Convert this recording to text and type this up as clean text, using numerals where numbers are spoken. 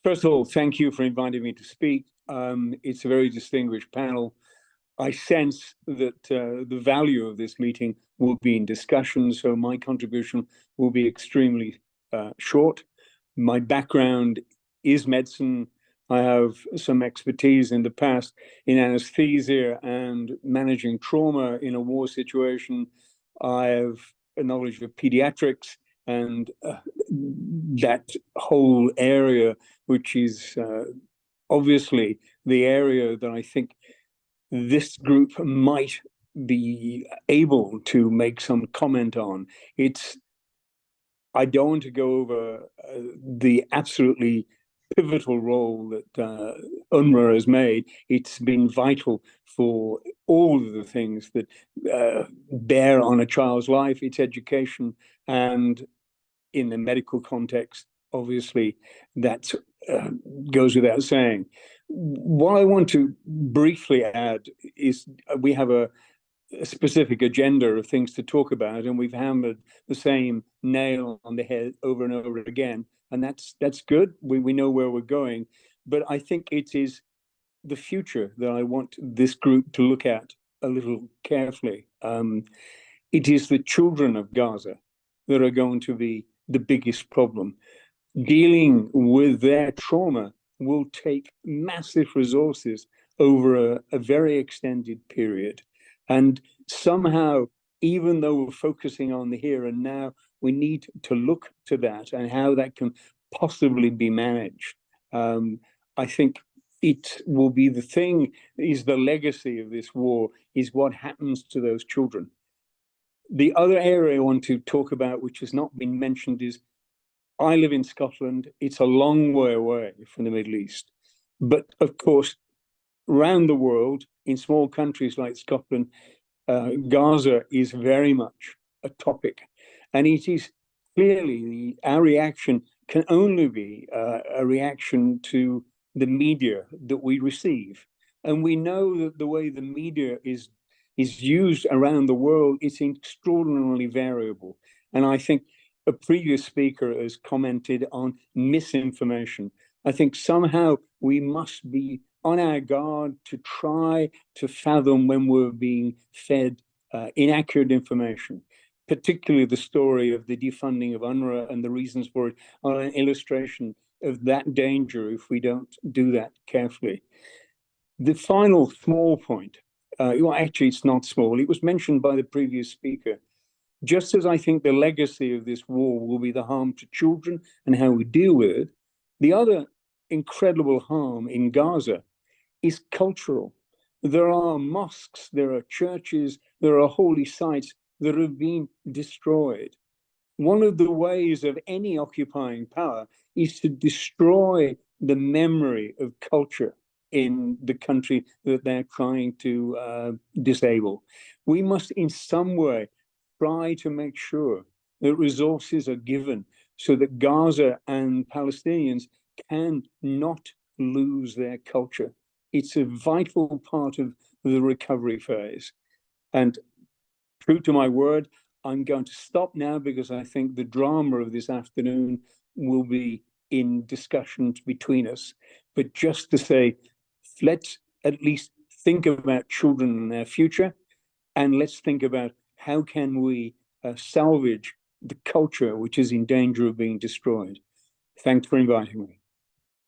First of all, thank you for inviting me to speak. It's a very distinguished panel. I sense that the value of this meeting will be in discussion, so my contribution will be extremely short. My background is medicine. I have some expertise in the past in anesthesia and managing trauma in a war situation. I have a knowledge of pediatrics and that whole area, which is obviously the area that I think this group might be able to make some comment on. I don't want to go over the absolutely pivotal role that UNRWA has made. It's been vital for all of the things that bear on a child's life, its education, and in the medical context, obviously, that goes without saying. What I want to briefly add is we have a specific agenda of things to talk about, and we've hammered the same nail on the head over and over again, and that's good. We know where we're going, but I think it is the future that I want this group to look at a little carefully. It is the children of Gaza that are going to be the biggest problem. Dealing with their trauma will take massive resources over a very extended period. And somehow, even though we're focusing on the here and now, we need to look to that and how that can possibly be managed. I think it will be the thing, is the legacy of this war, is what happens to those children. The other area I want to talk about, which has not been mentioned, is I live in Scotland. It's a long way away from the Middle East. But of course, around the world, in small countries like Scotland, Gaza is very much a topic. And it is clearly our reaction can only be a reaction to the media that we receive. And we know that the way the media is used around the world is extraordinarily variable. And I think a previous speaker has commented on misinformation. I think somehow we must be on our guard to try to fathom when we're being fed inaccurate information, particularly the story of the defunding of UNRWA and the reasons for it are an illustration of that danger if we don't do that carefully. The final small point, well, actually it's not small, it was mentioned by the previous speaker. Just as I think the legacy of this war will be the harm to children and how we deal with it, the other incredible harm in Gaza is cultural. There are mosques, there are churches, there are holy sites that have been destroyed. One of the ways of any occupying power is to destroy the memory of culture in the country that they're trying to disable. We must in some way try to make sure that resources are given so that Gaza and Palestinians can not lose their culture. It's a vital part of the recovery phase. And true to my word, I'm going to stop now because I think the drama of this afternoon will be in discussions between us. But just to say, let's at least think about children and their future, and let's think about how can we salvage the culture which is in danger of being destroyed. Thanks for inviting me.